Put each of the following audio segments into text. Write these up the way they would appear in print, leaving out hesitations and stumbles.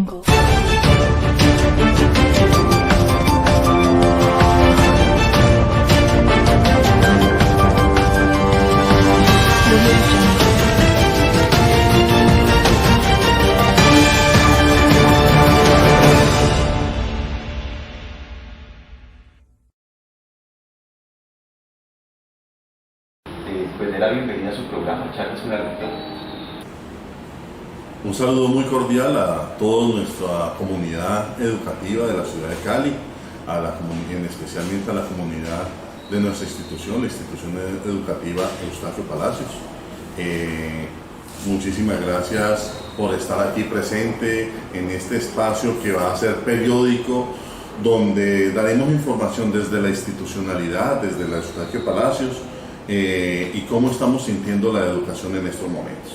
Jungle. Pues de la bienvenida a su programa, Charlas con la Rectora. Un saludo muy cordial a toda nuestra comunidad educativa de la ciudad de Cali, especialmente a la comunidad de nuestra institución, la institución educativa Eustaquio Palacios. Muchísimas gracias por estar aquí presente en este espacio que va a ser periódico, donde daremos información desde la institucionalidad, desde la Eustaquio Palacios, y cómo estamos sintiendo la educación en estos momentos.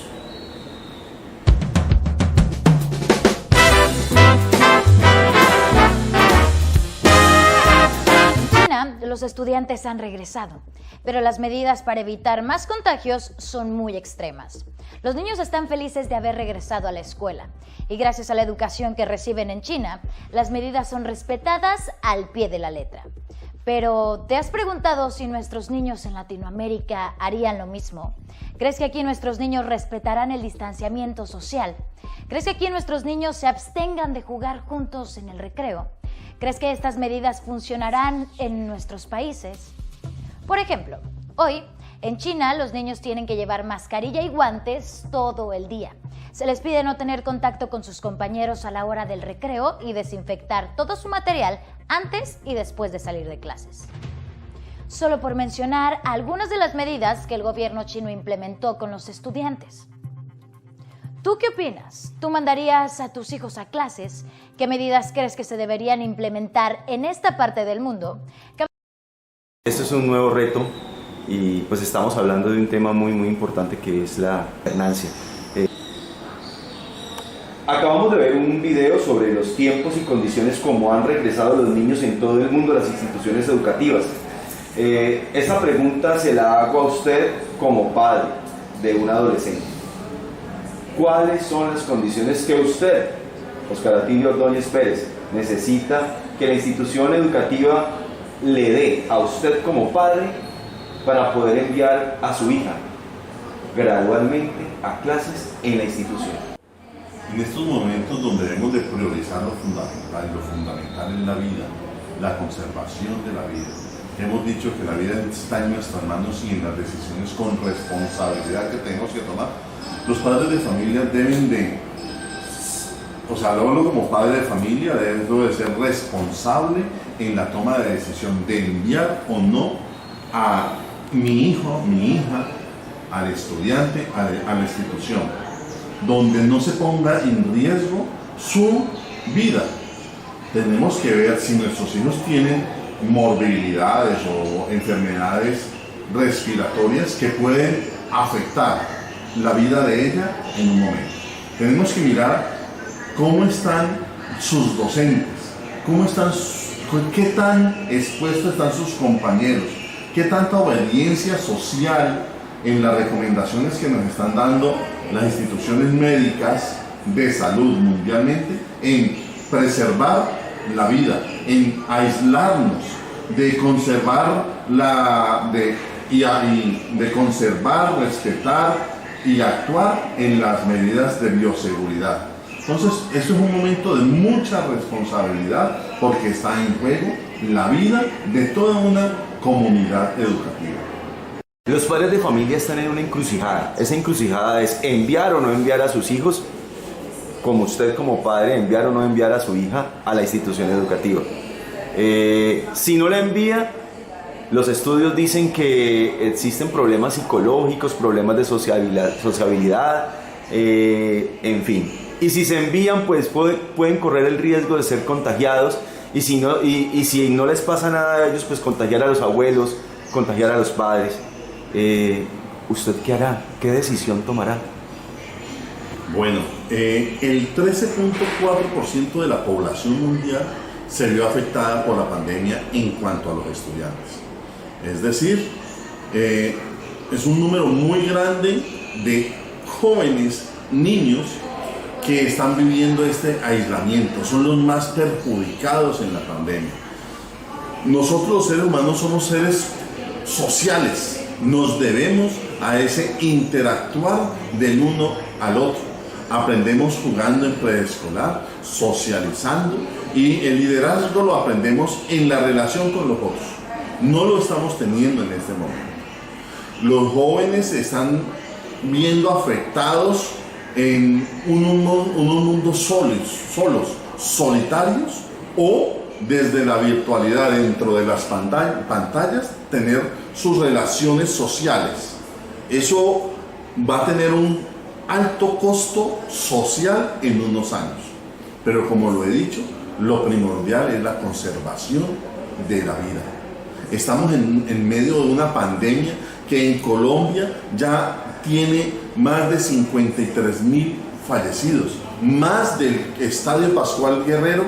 Los estudiantes han regresado, pero las medidas para evitar más contagios son muy extremas. Los niños están felices de haber regresado a la escuela y gracias a la educación que reciben en China, las medidas son respetadas al pie de la letra. Pero, ¿te has preguntado si nuestros niños en Latinoamérica harían lo mismo? ¿Crees que aquí nuestros niños respetarán el distanciamiento social? ¿Crees que aquí nuestros niños se abstengan de jugar juntos en el recreo? ¿Crees que estas medidas funcionarán en nuestros países? Por ejemplo, hoy en China los niños tienen que llevar mascarilla y guantes todo el día. Se les pide no tener contacto con sus compañeros a la hora del recreo y desinfectar todo su material antes y después de salir de clases. Solo por mencionar algunas de las medidas que el gobierno chino implementó con los estudiantes. ¿Tú qué opinas? ¿Tú mandarías a tus hijos a clases? ¿Qué medidas crees que se deberían implementar en esta parte del mundo? Esto es un nuevo reto y pues estamos hablando de un tema muy importante que es la alternancia. Acabamos de ver un video sobre los tiempos y condiciones como han regresado los niños en todo el mundo a las instituciones educativas. Esta pregunta se la hago a usted como padre de un adolescente. ¿Cuáles son las condiciones que usted, Óscar Atilio Ordóñez Pérez, necesita que la institución educativa le dé a usted como padre para poder enviar a su hija gradualmente a clases en la institución? En estos momentos donde debemos de priorizar lo fundamental en la vida, la conservación de la vida, hemos dicho que la vida está en nuestras manos y en las decisiones con responsabilidad que tenemos que tomar. Los padres de familia deben de, hablo como padre de familia, debo de ser responsable en la toma de decisión de enviar o no a mi hijo, mi hija, al estudiante, a la institución, donde no se ponga en riesgo su vida. Tenemos que ver si nuestros hijos tienen morbilidades o enfermedades respiratorias que pueden afectar la vida de ella en un momento. Tenemos que mirar cómo están sus docentes, qué tan expuestos están sus compañeros, qué tanta obediencia social en las recomendaciones que nos están dando las instituciones médicas de salud mundialmente en preservar la vida, en aislarnos, de conservar conservar, respetar y actuar en las medidas de bioseguridad. Entonces, esto es un momento de mucha responsabilidad porque está en juego la vida de toda una comunidad educativa. Los padres de familia están en una encrucijada. Esa encrucijada es enviar o no enviar a sus hijos, como usted como padre, enviar o no enviar a su hija a la institución educativa. Si no la envía, los estudios dicen que existen problemas psicológicos, problemas de sociabilidad, en fin. Y si se envían, pues pueden correr el riesgo de ser contagiados y si no les pasa nada a ellos, pues contagiar a los abuelos, contagiar a los padres. ¿Usted qué hará? ¿Qué decisión tomará? Bueno, el 13.4% de la población mundial se vio afectada por la pandemia en cuanto a los estudiantes. Es decir, es un número muy grande de jóvenes, niños, que están viviendo este aislamiento, son los más perjudicados en la pandemia. Nosotros los seres humanos somos seres sociales, nos debemos a ese interactuar del uno al otro. Aprendemos jugando en preescolar, socializando, y el liderazgo lo aprendemos en la relación con los otros. No lo estamos teniendo en este momento. Los jóvenes están viendo afectados en unos mundos solos, solitarios, o desde la virtualidad dentro de las pantallas tener sus relaciones sociales. Eso va a tener un alto costo social en unos años, pero como lo he dicho, lo primordial es la conservación de la vida. Estamos en medio de una pandemia que en Colombia ya tiene más de 53.000 fallecidos, más del Estadio Pascual Guerrero,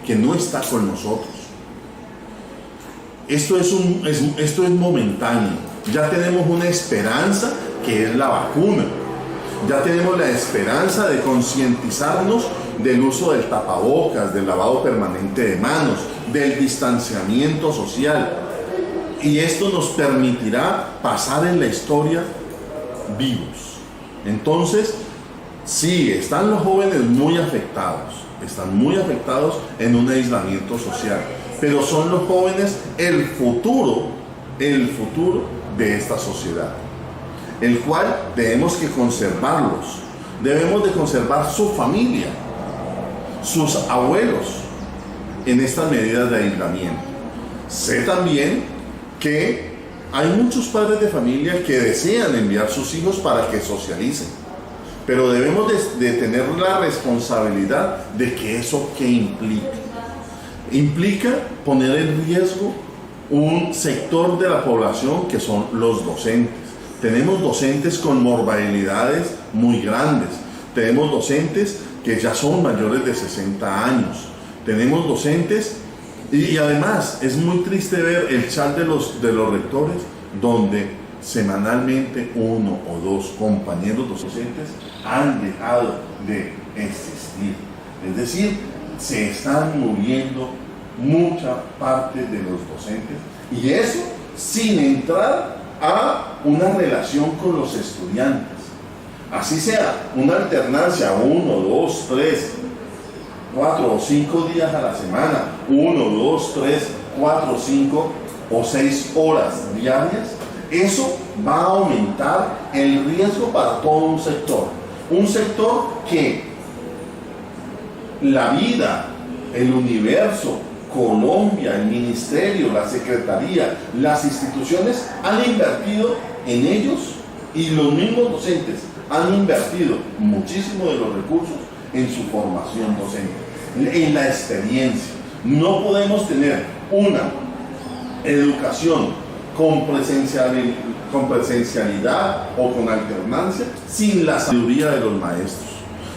que no está con nosotros. Esto es momentáneo. Ya tenemos una esperanza, que es la vacuna. Ya tenemos la esperanza de concientizarnos del uso del tapabocas, del lavado permanente de manos, del distanciamiento social. Y esto nos permitirá pasar en la historia vivos. Entonces, sí, están los jóvenes muy afectados, están muy afectados en un aislamiento social, pero son los jóvenes el futuro de esta sociedad, el cual debemos que conservarlos. Debemos de conservar su familia, sus abuelos, en estas medidas de aislamiento. Sé también que hay muchos padres de familia que desean enviar sus hijos para que socialicen, pero debemos de tener la responsabilidad de que eso ¿qué implica? Implica poner en riesgo un sector de la población que son los docentes. Tenemos docentes con morbilidades muy grandes, tenemos docentes que ya son mayores de 60 años, tenemos docentes. Y además es muy triste ver el chat de los rectores, donde semanalmente uno o dos compañeros docentes han dejado de existir. Es decir, se están muriendo mucha parte de los docentes, y eso sin entrar a una relación con los estudiantes. Así sea una alternancia, 1, 2, 3, 4 o 5 días a la semana, 1, 2, 3, 4, 5 o 6 horas diarias, eso va a aumentar el riesgo para todo un sector que la vida, el universo, Colombia, el ministerio, la secretaría, las instituciones han invertido en ellos, y los mismos docentes han invertido muchísimo de los recursos en su formación docente, en la experiencia. No podemos tener una educación con presencialidad o con alternancia sin la sabiduría de los maestros,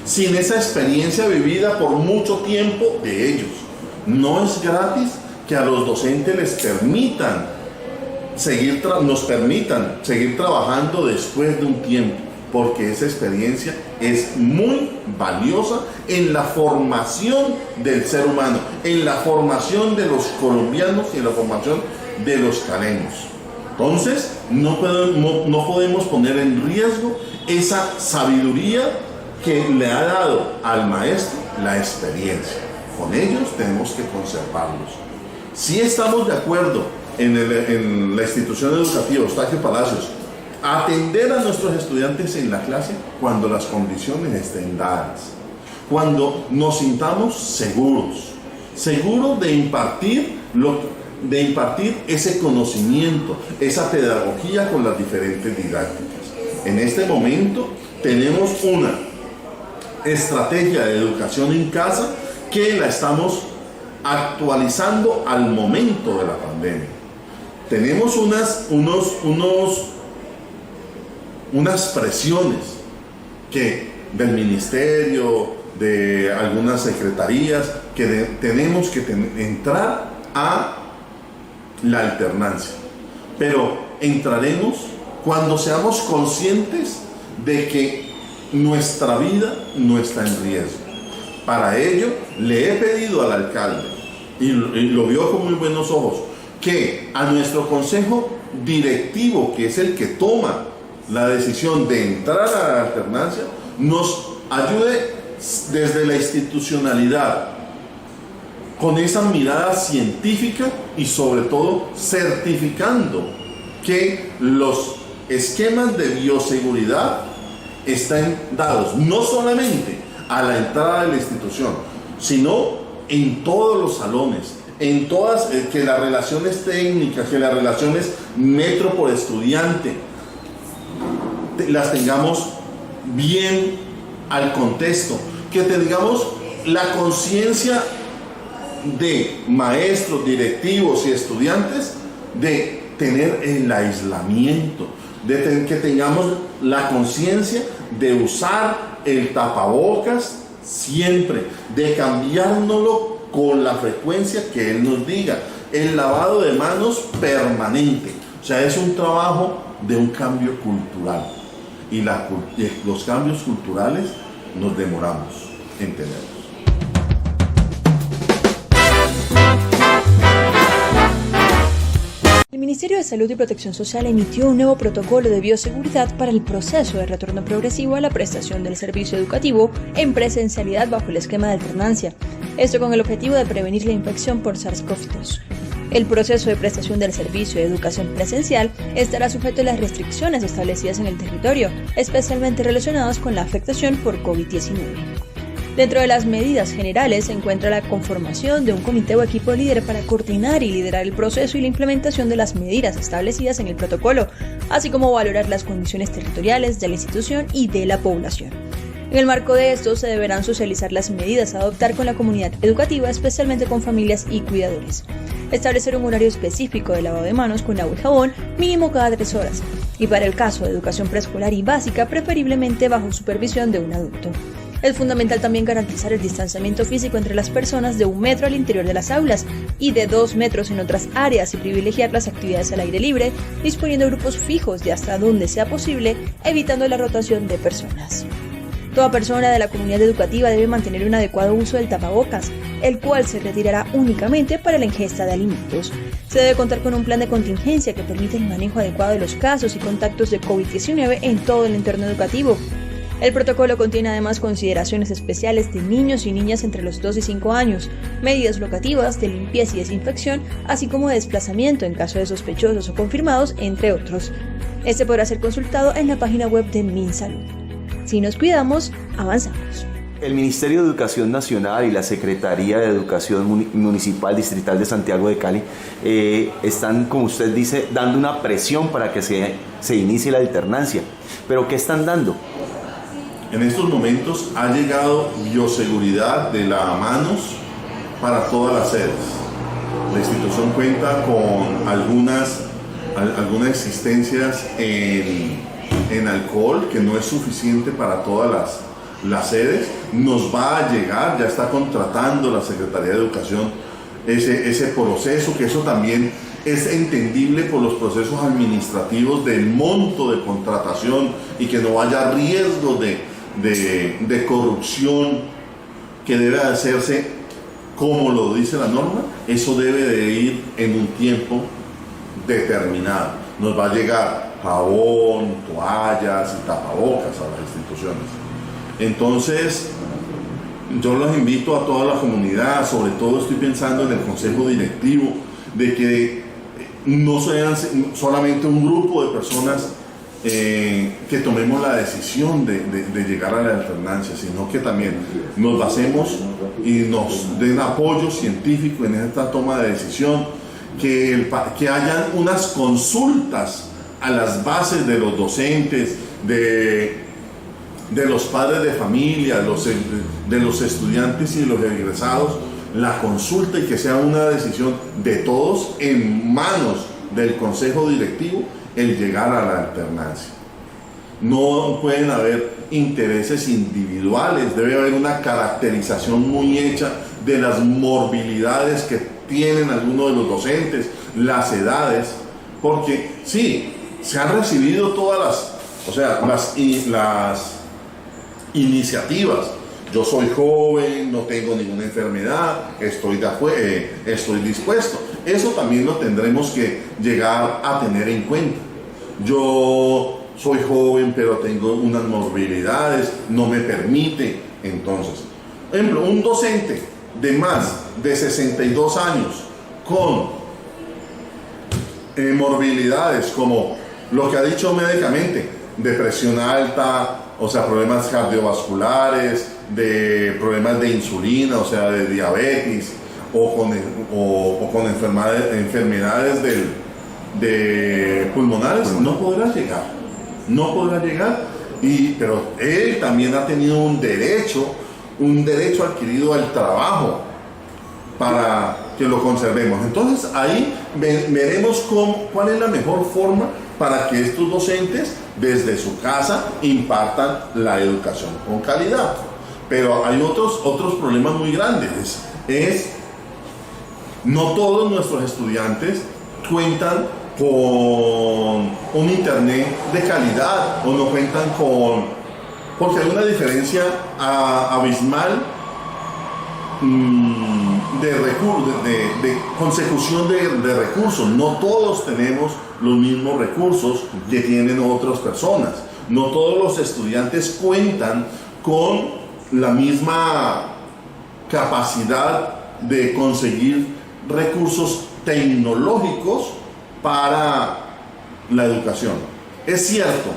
sin esa experiencia vivida por mucho tiempo de ellos. No es gratis que a los docentes les nos permitan seguir trabajando después de un tiempo, porque esa experiencia es muy valiosa en la formación del ser humano, en la formación de los colombianos y en la formación de los caleños. Entonces, no podemos poner en riesgo esa sabiduría que le ha dado al maestro la experiencia. Con ellos tenemos que conservarlos. Si estamos de acuerdo en la institución educativa Eustaquio Palacios, atender a nuestros estudiantes en la clase cuando las condiciones estén dadas, cuando nos sintamos seguros de impartir ese conocimiento, esa pedagogía con las diferentes didácticas. En este momento tenemos una estrategia de educación en casa que la estamos actualizando al momento de la pandemia. Tenemos unas presiones del ministerio, de algunas secretarías, que tenemos que entrar a la alternancia, pero entraremos cuando seamos conscientes de que nuestra vida no está en riesgo. Para ello, le he pedido al alcalde, y lo vio con muy buenos ojos, que a nuestro consejo directivo, que es el que toma la decisión de entrar a la alternancia, nos ayude desde la institucionalidad, con esa mirada científica y sobre todo certificando que los esquemas de bioseguridad están dados no solamente a la entrada de la institución, sino en todos los salones, en todas, que las relaciones técnicas, que las relaciones metro por estudiante, las tengamos bien al contexto, que tengamos la conciencia de maestros, directivos y estudiantes de tener el aislamiento, que tengamos la conciencia de usar el tapabocas siempre, de cambiárnoslo con la frecuencia que él nos diga, el lavado de manos permanente. O sea, es un trabajo de un cambio cultural, y los cambios culturales nos demoramos en tenerlos. El Ministerio de Salud y Protección Social emitió un nuevo protocolo de bioseguridad para el proceso de retorno progresivo a la prestación del servicio educativo en presencialidad bajo el esquema de alternancia, esto con el objetivo de prevenir la infección por SARS-CoV-2. El proceso de prestación del servicio de educación presencial estará sujeto a las restricciones establecidas en el territorio, especialmente relacionadas con la afectación por COVID-19. Dentro de las medidas generales se encuentra la conformación de un comité o equipo líder para coordinar y liderar el proceso y la implementación de las medidas establecidas en el protocolo, así como valorar las condiciones territoriales de la institución y de la población. En el marco de esto se deberán socializar las medidas a adoptar con la comunidad educativa, especialmente con familias y cuidadores. Establecer un horario específico de lavado de manos con agua y jabón, mínimo cada 3 horas, y para el caso de educación preescolar y básica, preferiblemente bajo supervisión de un adulto. Es fundamental también garantizar el distanciamiento físico entre las personas de 1 metro al interior de las aulas y de 2 metros en otras áreas, y privilegiar las actividades al aire libre, disponiendo de grupos fijos de hasta donde sea posible, evitando la rotación de personas. Toda persona de la comunidad educativa debe mantener un adecuado uso del tapabocas, el cual se retirará únicamente para la ingesta de alimentos. Se debe contar con un plan de contingencia que permite el manejo adecuado de los casos y contactos de COVID-19 en todo el entorno educativo. El protocolo contiene además consideraciones especiales de niños y niñas entre los 2 y 5 años, medidas locativas de limpieza y desinfección, así como de desplazamiento en caso de sospechosos o confirmados, entre otros. Este podrá ser consultado en la página web de MinSalud. Si nos cuidamos, avanzamos. El Ministerio de Educación Nacional y la Secretaría de Educación Municipal Distrital de Santiago de Cali están, como usted dice, dando una presión para que se inicie la alternancia. ¿Pero qué están dando? En estos momentos ha llegado bioseguridad de lavamanos para todas las sedes. La institución cuenta con algunas existencias en alcohol, que no es suficiente para todas las sedes. Nos va a llegar, ya está contratando la Secretaría de Educación ese proceso, que eso también es entendible por los procesos administrativos del monto de contratación, y que no haya riesgo de corrupción, que debe hacerse como lo dice la norma. Eso debe de ir en un tiempo determinado. Nos va a llegar jabón, toallas y tapabocas a las instituciones. Entonces, yo los invito a toda la comunidad, sobre todo estoy pensando en el consejo directivo, de que no sean solamente un grupo de personas que tomemos la decisión de llegar a la alternancia, sino que también nos basemos y nos den apoyo científico en esta toma de decisión, que hayan unas consultas a las bases de los docentes, de los padres de familia, de los estudiantes y de los egresados, la consulta, y que sea una decisión de todos en manos del consejo directivo el llegar a la alternancia. No pueden haber intereses individuales, debe haber una caracterización muy hecha de las morbilidades que tienen algunos de los docentes, las edades, porque sí, se han recibido todas las iniciativas. Yo soy joven, no tengo ninguna enfermedad, estoy dispuesto. Eso también lo tendremos que llegar a tener en cuenta. Yo soy joven, pero tengo unas morbilidades, no me permite. Entonces, por ejemplo, un docente de más de 62 años con morbilidades como lo que ha dicho médicamente, depresión alta, o sea, problemas cardiovasculares, de problemas de insulina, o sea, de diabetes, o con enfermedades de pulmonares, no podrá llegar, pero él también ha tenido un derecho adquirido al trabajo para que lo conservemos. Entonces ahí veremos cuál es la mejor forma para que estos docentes desde su casa impartan la educación con calidad. Pero hay otros problemas muy grandes. No todos nuestros estudiantes cuentan con un internet de calidad o no cuentan porque hay una diferencia abismal de consecución de recursos. No todos tenemos los mismos recursos que tienen otras personas. No todos los estudiantes cuentan con la misma capacidad de conseguir recursos tecnológicos para la educación. Es cierto,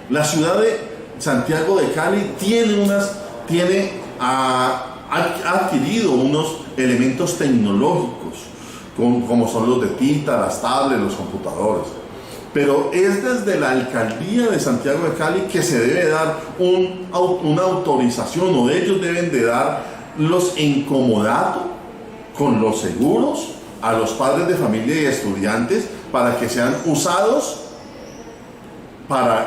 la ciudad de Santiago de Cali ha adquirido unos elementos tecnológicos, como son los de tinta, las tablets, los computadores. Pero es desde la alcaldía de Santiago de Cali que se debe dar una autorización, o ellos deben de dar en comodato con los seguros a los padres de familia y estudiantes para que sean usados para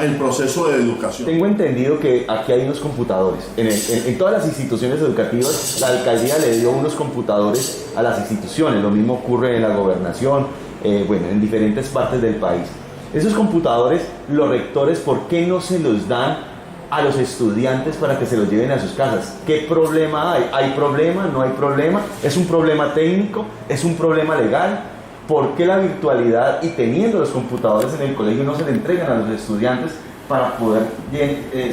el proceso de educación. Tengo entendido que aquí hay unos computadores. En todas las instituciones educativas, la alcaldía le dio unos computadores a las instituciones. Lo mismo ocurre en la gobernación, en diferentes partes del país. Esos computadores, los rectores, ¿por qué no se los dan a los estudiantes para que se los lleven a sus casas? ¿Qué problema hay? ¿Hay problema? ¿No hay problema? ¿Es un problema técnico? ¿Es un problema legal? ¿Por qué la virtualidad, y teniendo los computadores en el colegio, no se le entregan a los estudiantes para poder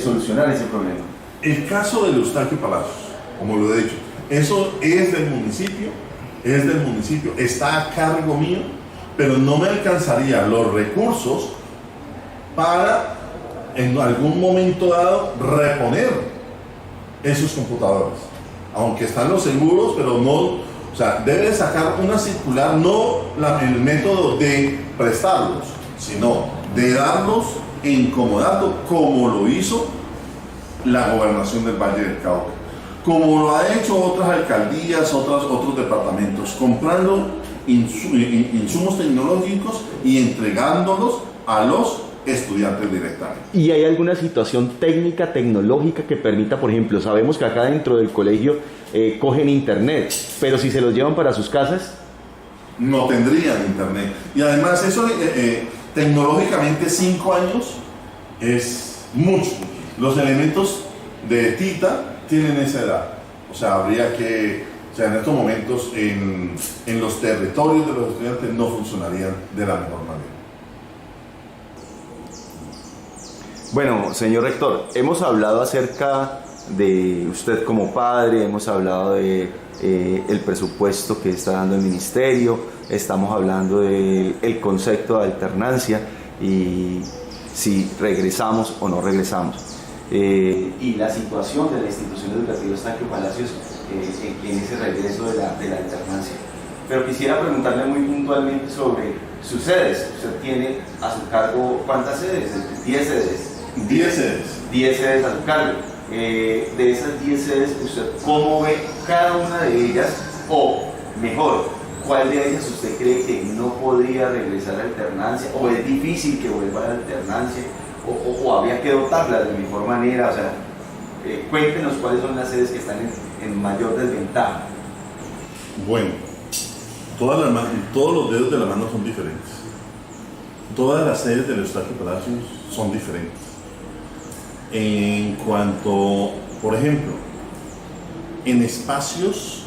solucionar ese problema? El caso del Eustaquio Palacios, como lo he dicho, eso es del municipio, está a cargo mío, pero no me alcanzaría los recursos para en algún momento dado reponer esos computadores, aunque están los seguros, pero no. O sea, debe sacar una circular, no el método de prestarlos, sino de darlos en comodato, como lo hizo la gobernación del Valle del Cauca, como lo ha hecho otras alcaldías, otros departamentos, comprando insumos tecnológicos y entregándolos a los estudiantes directamente. ¿Y hay alguna situación técnica, tecnológica que permita, por ejemplo, sabemos que acá dentro del colegio cogen internet, pero si se los llevan para sus casas? No tendrían internet. Y además eso tecnológicamente 5 años es mucho. Los elementos de TITA tienen esa edad. O sea, habría que, en estos momentos en los territorios de los estudiantes no funcionarían de la mejor manera. Bueno, señor rector, hemos hablado acerca de usted como padre, hemos hablado de el presupuesto que está dando el ministerio, estamos hablando del concepto de alternancia y si regresamos o no regresamos. Y la situación de la institución educativa Eustaquio Palacios en ese regreso de la alternancia. Pero quisiera preguntarle muy puntualmente sobre sus sedes. Usted tiene a su cargo, ¿cuántas sedes? 10 sedes. 10 sedes. 10 sedes a su cargo. De esas 10 sedes, ¿usted cómo ve cada una de ellas? O mejor, ¿cuál de ellas usted cree que no podría regresar a alternancia? ¿O es difícil que vuelva a la alternancia? ¿O habría que dotarla de mejor manera? O sea, cuéntenos cuáles son las sedes que están en mayor desventaja. Bueno, todos los dedos de la mano son diferentes. Todas las sedes del Eustaquio Palacios son diferentes. En cuanto, por ejemplo, en espacios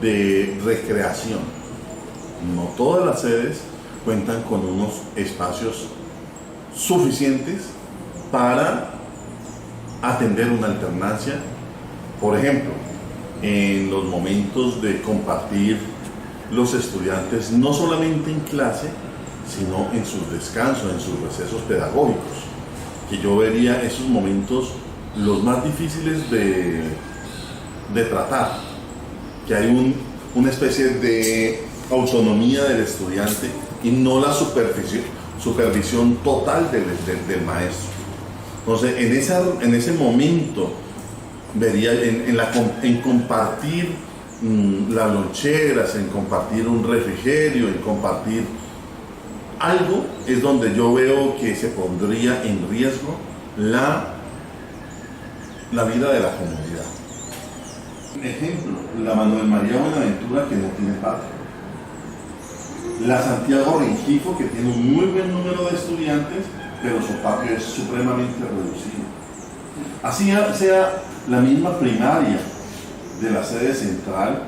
de recreación, no todas las sedes cuentan con unos espacios suficientes para atender una alternancia. Por ejemplo, en los momentos de compartir los estudiantes, no solamente en clase, sino en sus descansos, en sus recesos pedagógicos, que yo vería esos momentos los más difíciles de tratar, que hay una especie de autonomía del estudiante y no la supervisión total del maestro. Entonces, en ese momento vería en compartir las loncheras, en compartir un refrigerio, en compartir algo, es donde yo veo que se pondría en riesgo la vida de la comunidad. Ejemplo, la Manuel María Buenaventura, que no tiene patio. La Santiago Rengifo, que tiene un muy buen número de estudiantes, pero su patio es supremamente reducido. Así sea la misma primaria de la sede central,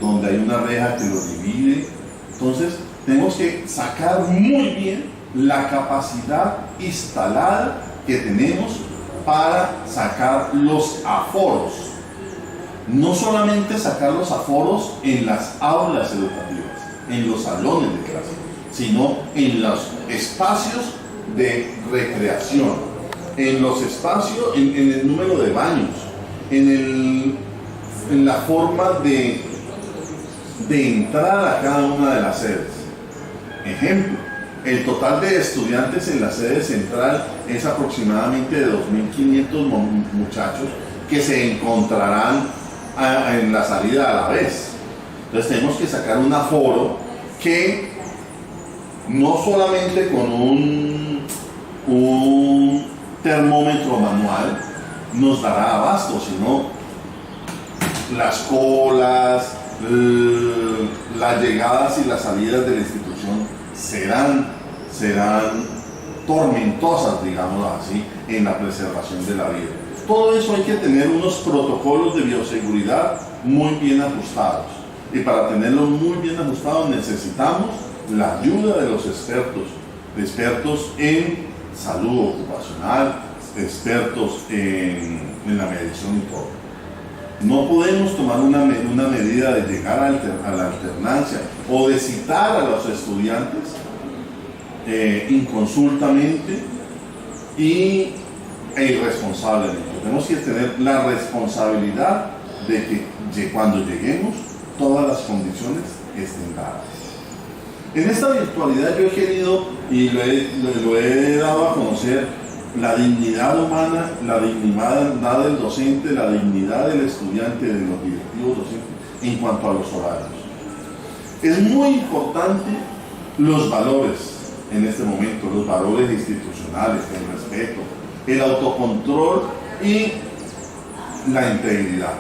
donde hay una reja que lo divide. Entonces, tenemos que sacar muy bien la capacidad instalada que tenemos para sacar los aforos. No solamente sacar los aforos en las aulas educativas, en los salones de clase, sino en los espacios de recreación, en los espacios, en el número de baños, en la forma de entrar a cada una de las sedes. Ejemplo, el total de estudiantes en la sede central es aproximadamente de 2.500 muchachos que se encontrarán en la salida a la vez. Entonces tenemos que sacar un aforo que no solamente con un termómetro manual nos dará abasto, sino las colas, las llegadas y las salidas de la institución serán tormentosas, digamos así, en la preservación de la vida. Todo eso hay que tener unos protocolos de bioseguridad muy bien ajustados. Y para tenerlos muy bien ajustados necesitamos la ayuda de los expertos en salud ocupacional, expertos en la medición y todo. No podemos tomar una medida de llegar a la alternancia o de citar a los estudiantes inconsultamente e irresponsablemente. Tenemos que tener la responsabilidad de que cuando lleguemos todas las condiciones estén dadas. En esta virtualidad yo he querido y lo he dado a conocer la dignidad humana, la dignidad del docente, la dignidad del estudiante, de los directivos docentes en cuanto a los horarios. Es muy importante los valores en este momento, los valores institucionales, el respeto, el autocontrol y la integridad,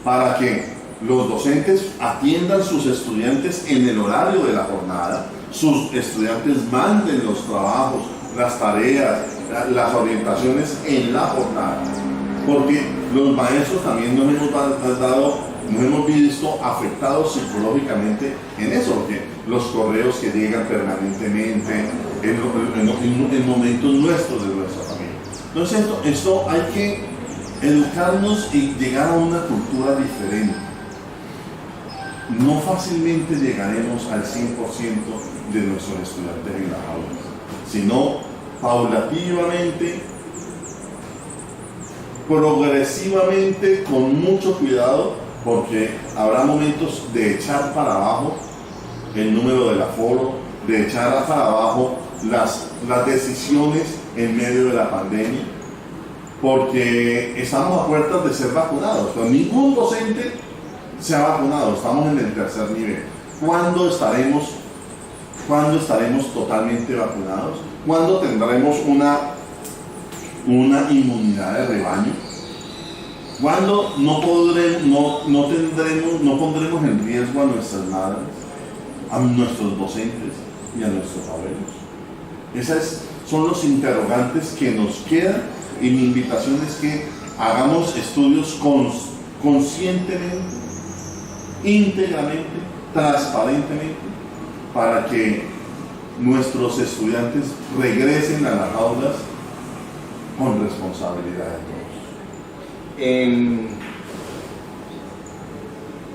para que los docentes atiendan sus estudiantes en el horario de la jornada, sus estudiantes manden los trabajos, las tareas, las orientaciones en la jornada, porque los maestros también nos hemos visto afectados psicológicamente en eso, porque los correos que llegan permanentemente en momentos nuestros de nuestra familia. Entonces esto hay que educarnos y llegar a una cultura diferente. No fácilmente llegaremos al 100% de nuestros estudiantes en las aulas, sino paulativamente, progresivamente, con mucho cuidado, porque habrá momentos de echar para abajo el número del aforo, de echar para abajo las decisiones en medio de la pandemia, porque estamos a puertas de ser vacunados. Pero ningún docente se ha vacunado, estamos en el tercer nivel. ¿Cuándo estaremos totalmente vacunados? ¿Cuándo tendremos una inmunidad de rebaño? ¿Cuándo no pondremos en riesgo a nuestras madres, a nuestros docentes y a nuestros abuelos? Esas son los interrogantes que nos quedan, y mi invitación es que hagamos estudios conscientemente, íntegramente, transparentemente, para que nuestros estudiantes regresen a las aulas con responsabilidad de todos.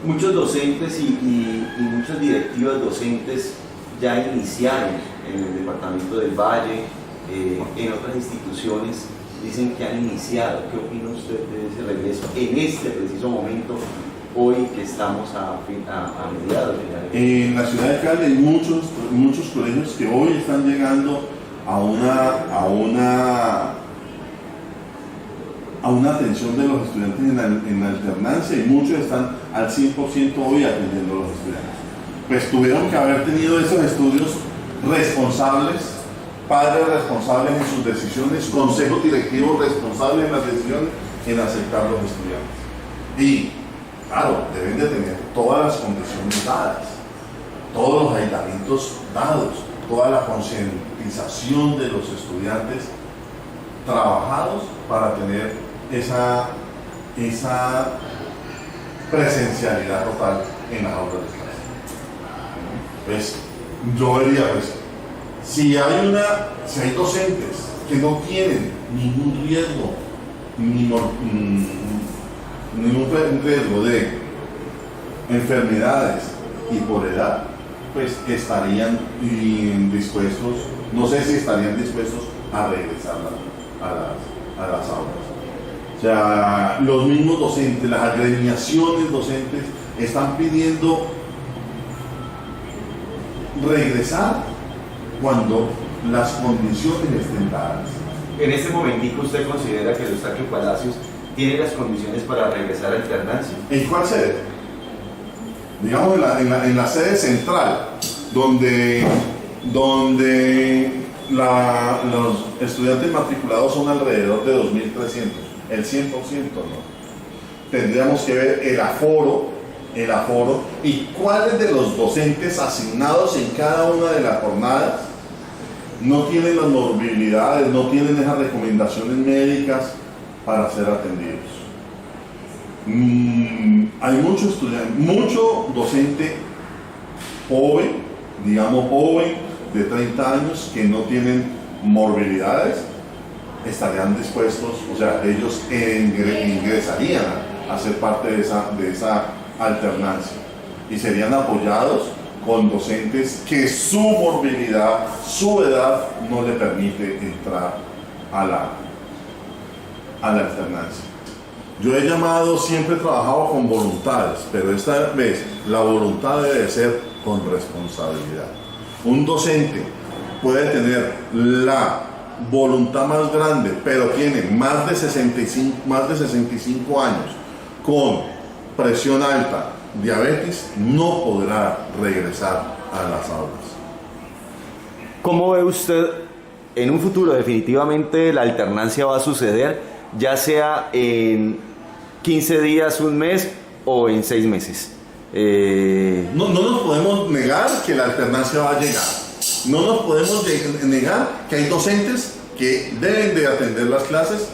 Muchos docentes y muchas directivas docentes ya iniciaron en el departamento del Valle, en otras instituciones, dicen que han iniciado. ¿Qué opina usted de ese regreso en este preciso momento, hoy que estamos a mediados de enero? En la ciudad de Cali hay muchos colegios que hoy están llegando a una atención de los estudiantes en la alternancia, y muchos están al 100% hoy atendiendo a los estudiantes. Pues tuvieron que haber tenido esos estudios responsables, padres responsables en sus decisiones, consejos directivos responsables en las decisiones, en aceptar los estudiantes. Y claro, deben de tener todas las condiciones dadas, todos los aislamientos dados, toda la concientización de los estudiantes trabajados para tener esa presencialidad total en las aulas de clase. Pues yo vería, pues, si hay docentes que no tienen ningún riesgo, ningún riesgo de enfermedades y por edad, pues estarían dispuestos, no sé si estarían dispuestos a regresar a las aulas. O sea, los mismos docentes, las agremiaciones docentes están pidiendo regresar cuando las condiciones estén dadas. En este momentico, ¿usted considera que el Eustaquio Palacios tiene las condiciones para regresar a alternancia? ¿En cuál sede? Digamos en la sede central, donde los estudiantes matriculados son alrededor de 2.300, el 100% no. Tendríamos que ver el aforo y cuáles de los docentes asignados en cada una de las jornadas no tienen las morbilidades, no tienen esas recomendaciones médicas para ser atendidos. Hay mucho estudiante, mucho docente joven, digamos joven, de 30 años, que no tienen morbilidades, estarían dispuestos, o sea, ellos ingresarían a ser parte de esa alternancia y serían apoyados con docentes que su morbilidad, su edad no le permite entrar a la alternancia. Yo siempre he trabajado con voluntades, pero esta vez la voluntad debe ser con responsabilidad. Un docente puede tener la voluntad más grande, pero tiene más de 65 años, con presión alta, diabetes, no podrá regresar a las aulas. ¿Cómo ve usted en un futuro? Definitivamente la alternancia va a suceder, ya sea en 15 días, un mes o en 6 meses. No nos podemos negar que la alternancia va a llegar. No nos podemos negar que hay docentes que deben de atender las clases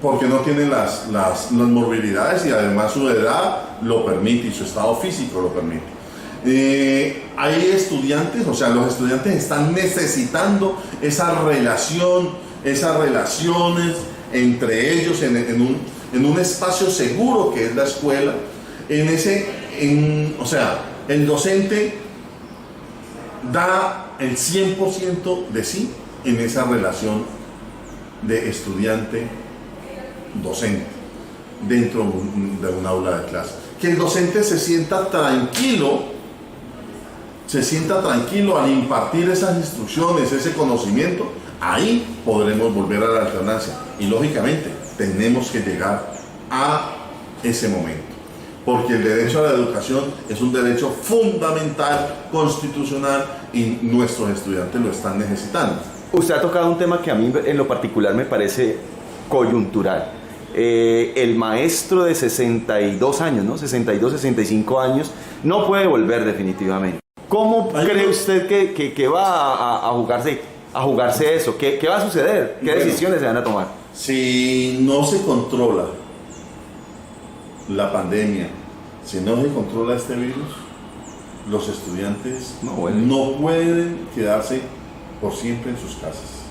porque no tienen las morbilidades y además su edad lo permite y su estado físico lo permite. Hay estudiantes, o sea, los estudiantes están necesitando esa relación, esas relaciones entre ellos en un espacio seguro que es la escuela. O sea, el docente da el 100% de sí en esa relación de estudiante-docente dentro de un aula de clase. Que el docente se sienta tranquilo al impartir esas instrucciones, ese conocimiento. Ahí podremos volver a la alternancia y lógicamente tenemos que llegar a ese momento, porque el derecho a la educación es un derecho fundamental, constitucional, y nuestros estudiantes lo están necesitando. Usted ha tocado un tema que a mí en lo particular me parece coyuntural. El maestro de 62 años, ¿no? 62, 65 años, no puede volver definitivamente. ¿Cómo cree usted que va a jugarse a jugarse eso? ¿Qué va a suceder? ¿Qué Bueno, decisiones se van a tomar? Si no se controla la pandemia, si no se controla este virus, los estudiantes No, bueno. no pueden quedarse por siempre en sus casas.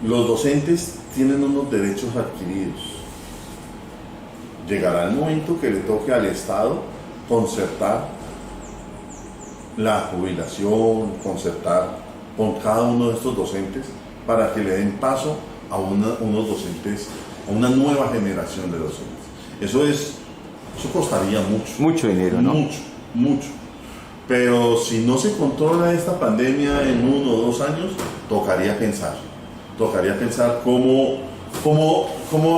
Los docentes tienen unos derechos adquiridos. Llegará el momento que le toque al Estado concertar la jubilación, concertar con cada uno de estos docentes para que le den paso a unos docentes, a una nueva generación de docentes. Eso costaría mucho. Mucho dinero, ¿no? Mucho. Pero si no se controla esta pandemia en 1 o 2 años, tocaría pensar cómo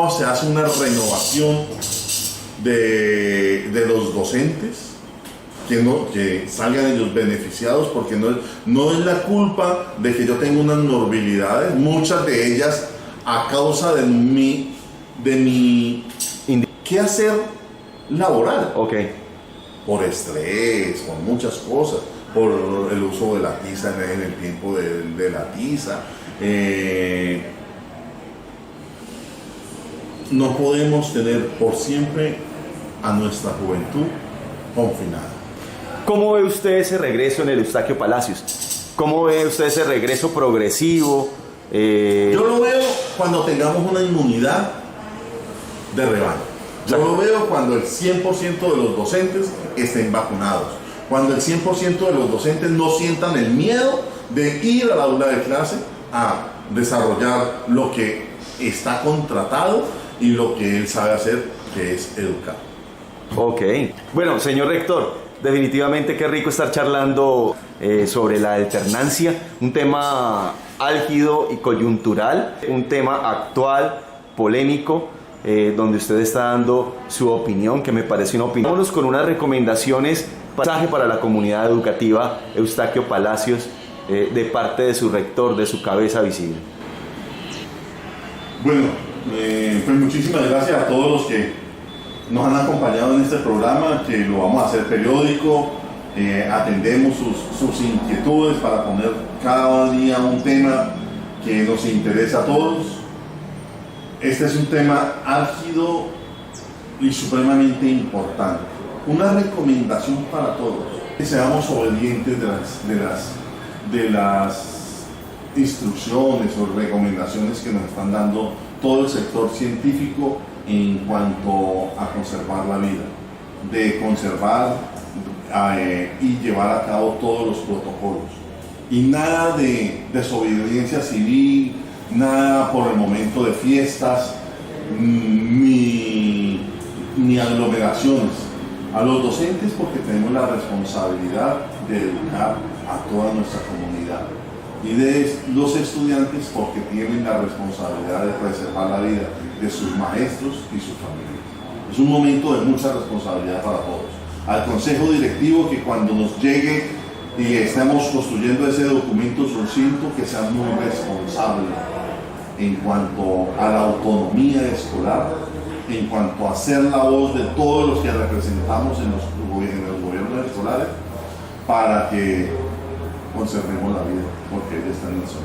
se hace una renovación de los docentes, que salgan ellos beneficiados, porque no es la culpa de que yo tenga unas morbilidades, muchas de ellas a causa de mi quehacer laboral. Ok. Por estrés, por muchas cosas, por el uso de la tiza en el tiempo de la tiza. No podemos tener por siempre a nuestra juventud confinada. ¿Cómo ve usted ese regreso en el Eustaquio Palacios? ¿Cómo ve usted ese regreso progresivo? Yo lo veo cuando tengamos una inmunidad de rebaño. Yo lo veo cuando el 100% de los docentes estén vacunados. Cuando el 100% de los docentes no sientan el miedo de ir al aula de clase a desarrollar lo que está contratado y lo que él sabe hacer, que es educar. Ok. Bueno, señor rector, definitivamente qué rico estar charlando sobre la alternancia, un tema álgido y coyuntural, un tema actual, polémico, donde usted está dando su opinión, que me parece una opinión. Vámonos con unas recomendaciones, pasaje para la comunidad educativa Eustaquio Palacios, de parte de su rector, de su cabeza visible. Bueno, pues muchísimas gracias a todos los que nos han acompañado en este programa, que lo vamos a hacer periódico. Atendemos sus inquietudes para poner cada día un tema que nos interesa a todos. Este es un tema álgido y supremamente importante. Una recomendación para todos: que seamos obedientes de las instrucciones o recomendaciones que nos están dando todo el sector científico en cuanto a conservar la vida, de conservar y llevar a cabo todos los protocolos. Y nada de desobediencia civil, nada por el momento de fiestas, ni aglomeraciones. A los docentes, porque tenemos la responsabilidad de educar a toda nuestra comunidad. Y de los estudiantes, porque tienen la responsabilidad de preservar la vida de sus maestros y sus familias. Es un momento de mucha responsabilidad para todos. Al consejo directivo, que cuando nos llegue y estemos construyendo ese documento sucinto, que sea muy responsable en cuanto a la autonomía escolar, en cuanto a ser la voz de todos los que representamos en los gobiernos escolares, para que conservemos la vida, porque ella está en el sol.